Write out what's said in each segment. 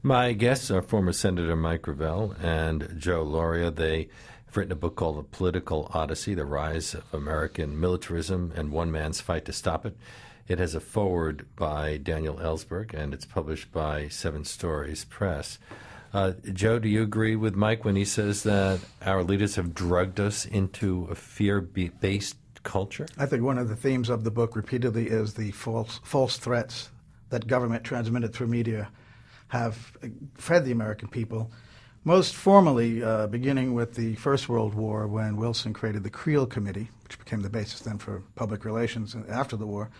My guests are former Senator Mike Gravel and Joe Lauria. They have written a book called The Political Odyssey, The Rise of American Militarism and One Man's Fight to Stop It. It has a foreword by Daniel Ellsberg, and it's published by Seven Stories Press. Joe, do you agree with Mike when he says that our leaders have drugged us into a fear-based culture? I think one of the themes of the book repeatedly is the false threats that government transmitted through media have fed the American people, most formally beginning with the First World War when Wilson created the Creel Committee, which became the basis then for public relations after the war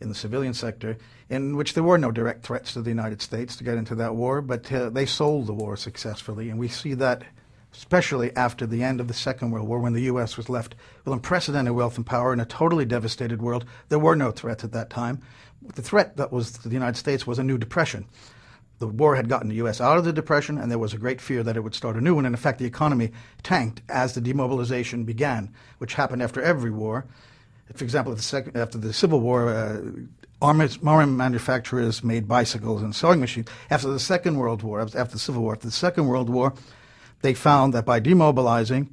in the civilian sector, in which there were no direct threats to the United States to get into that war, but they sold the war successfully. And we see that especially after the end of the Second World War, when the U.S. was left with unprecedented wealth and power in a totally devastated world. There were no threats at that time. The threat that was to the United States was a new depression. The war had gotten the U.S. out of the Depression, and there was a great fear that it would start a new one. And in fact, the economy tanked as the demobilization began, which happened after every war. For example, after the Civil War, armament manufacturers made bicycles and sewing machines. After the Second World War, after the Civil War, after the Second World War, they found that by demobilizing,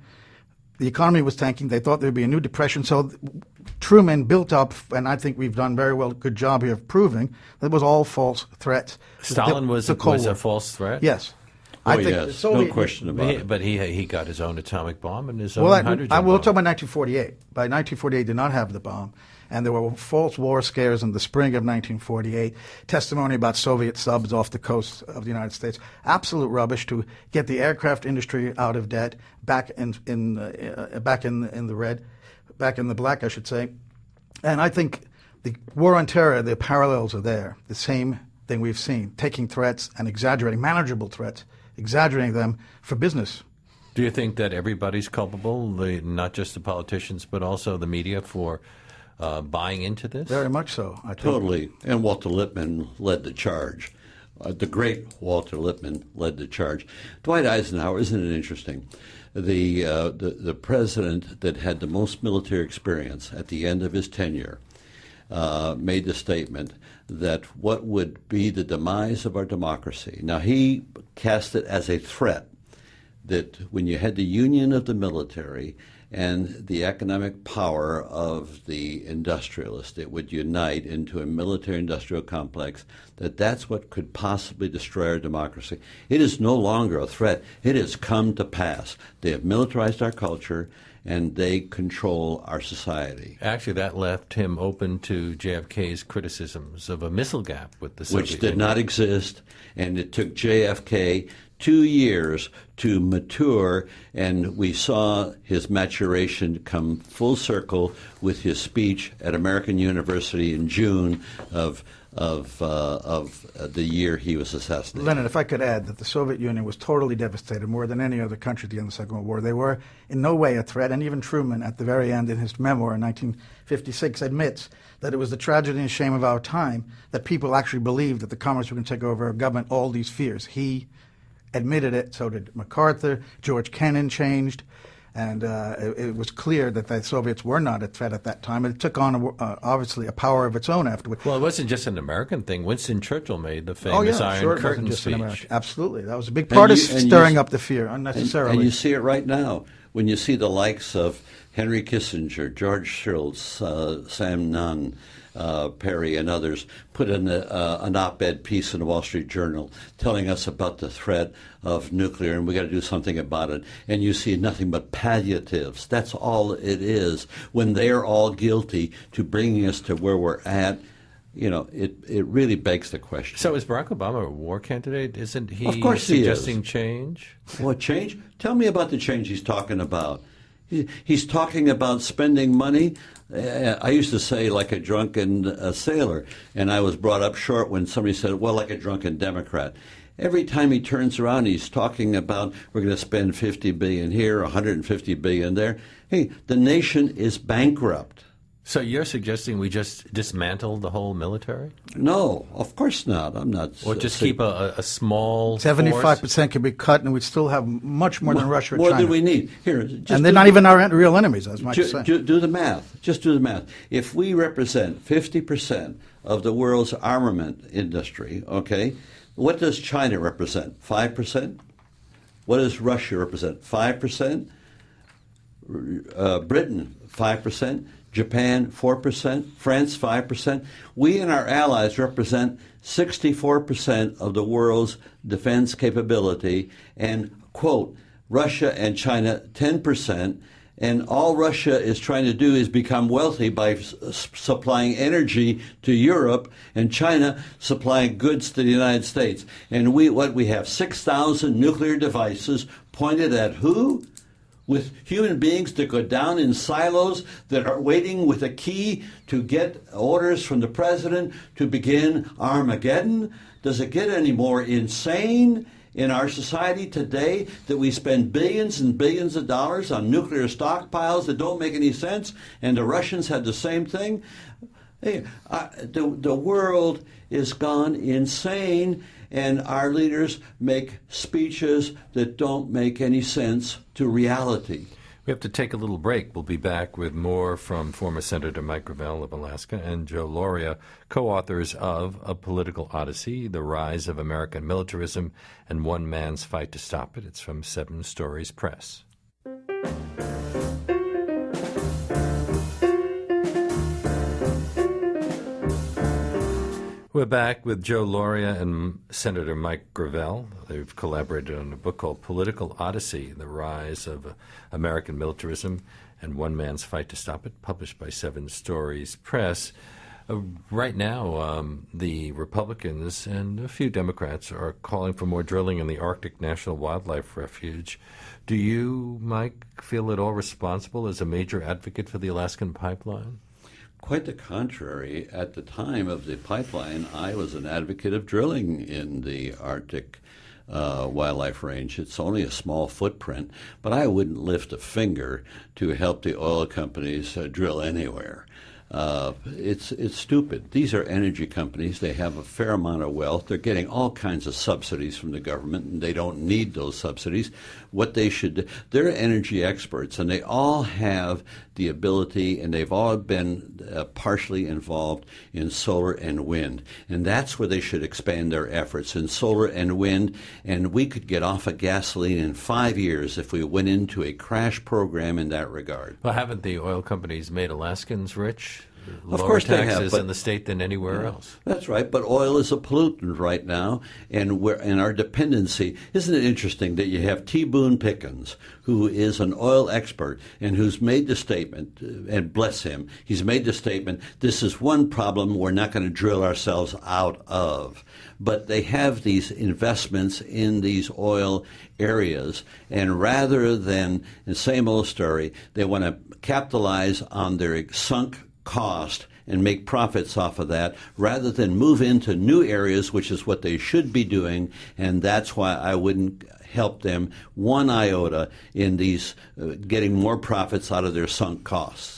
the economy was tanking. They thought there would be a new depression. So Truman built up, and I think we've done very well, good job here of proving that it was all false threats. Stalin was a false threat? Yes. Oh, yes, no question about it. But he got his own atomic bomb and his own hydrogen bomb. We'll talk about 1948. By 1948, did not have the bomb. And there were false war scares in the spring of 1948, testimony about Soviet subs off the coast of the United States. Absolute rubbish to get the aircraft industry out of debt, back in the black, I should say. And I think the war on terror, the parallels are there. The same thing we've seen, taking threats and exaggerating, manageable threats, exaggerating them for business. Do you think that everybody's culpable, not just the politicians, but also the media, for buying into this? Very much so. I think. Totally. And Walter Lippmann led the charge. The great Walter Lippmann led the charge. Dwight Eisenhower, isn't it interesting? The president that had the most military experience at the end of his tenure made the statement that what would be the demise of our democracy. Now, he cast it as a threat that when you had the union of the military and the economic power of the industrialist, it would unite into a military-industrial complex, that's what could possibly destroy our democracy. It is no longer a threat. It has come to pass. They have militarized our culture, and they control our society. Actually, that left him open to JFK's criticisms of a missile gap with the Soviet Which did not exist, and it took JFK 2 years to mature, and we saw his maturation come full circle with his speech at American University in June of the year he was assassinated. Leonard, if I could add that the Soviet Union was totally devastated, more than any other country at the end of the Second World War. They were in no way a threat, and even Truman, at the very end in his memoir in 1956, admits that it was the tragedy and shame of our time that people actually believed that the communists were going to take over our government, all these fears. He admitted it, so did MacArthur. George Kennan changed. And it was clear that the Soviets were not a threat at that time. And it took on, obviously, a power of its own afterward. Well, it wasn't just an American thing. Winston Churchill made the famous Iron Curtain speech. Absolutely. That was a big part of stirring up the fear unnecessarily. And you see it right now when you see the likes of Henry Kissinger, George Shultz, Sam Nunn, Perry, and others put in an op-ed piece in the Wall Street Journal telling us about the threat of nuclear, and we got to do something about it. And you see nothing but palliatives. That's all it is. When they're all guilty to bringing us to where we're at, it really begs the question. So is Barack Obama a war candidate? Isn't he of course suggesting change? What change? Tell me about the change he's talking about. He's talking about spending money. I used to say like a drunken sailor, and I was brought up short when somebody said, well, like a drunken Democrat. Every time he turns around, he's talking about we're going to spend $50 billion here, $150 billion there. Hey, the nation is bankrupt. So you're suggesting we just dismantle the whole military? No, of course not. I'm not. Or just keep a small 75% can be cut, and we'd still have much more than Russia or China. More than we need. Here, and they're not even our real enemies, as Mike said. Do the math. Just do the math. If we represent 50% of the world's armament industry, okay, What does China represent? 5%? What does Russia represent? 5%? Britain, 5%. Japan, 4%. France, 5%. We and our allies represent 64% of the world's defense capability, and, quote, Russia and China, 10%. And all Russia is trying to do is become wealthy by supplying energy to Europe, and China supplying goods to the United States. And we have 6,000 nuclear devices pointed at who? With human beings that go down in silos that are waiting with a key to get orders from the president to begin Armageddon. Does it get any more insane in our society today that we spend billions and billions of dollars on nuclear stockpiles that don't make any sense, and the Russians had the same thing? Hey, the world is gone insane, and our leaders make speeches that don't make any sense to reality. We have to take a little break. We'll be back with more from former Senator Mike Gravel of Alaska and Joe Lauria, co-authors of A Political Odyssey, The Rise of American Militarism and One Man's Fight to Stop It. It's from 7 Stories Press. We're back with Joe Lauria and Senator Mike Gravel. They've collaborated on a book called Political Odyssey, The Rise of American Militarism and One Man's Fight to Stop It, published by 7 Stories Press. Right now, the Republicans and a few Democrats are calling for more drilling in the Arctic National Wildlife Refuge. Do you, Mike, feel at all responsible as a major advocate for the Alaskan pipeline? Quite the contrary. At the time of the pipeline, I was an advocate of drilling in the Arctic wildlife range. It's only a small footprint, but I wouldn't lift a finger to help the oil companies drill anywhere. It's stupid. These are energy companies. They have a fair amount of wealth. They're getting all kinds of subsidies from the government, and they don't need those subsidies. What they should do, they're energy experts, and they all have the ability, and they've all been partially involved in solar and wind. And that's where they should expand their efforts, in solar and wind. And we could get off of gasoline in 5 years if we went into a crash program in that regard. Well, haven't the oil companies made Alaskans rich? Of Lower course they taxes have, in the state than anywhere else. That's right, but oil is a pollutant right now, and our dependency. Isn't it interesting that you have T. Boone Pickens, who is an oil expert and who's made the statement, and bless him, he's made the statement, this is one problem we're not going to drill ourselves out of. But they have these investments in these oil areas, and rather than the same old story, they want to capitalize on their sunk cost and make profits off of that rather than move into new areas, which is what they should be doing. And that's why I wouldn't help them one iota in these getting more profits out of their sunk costs.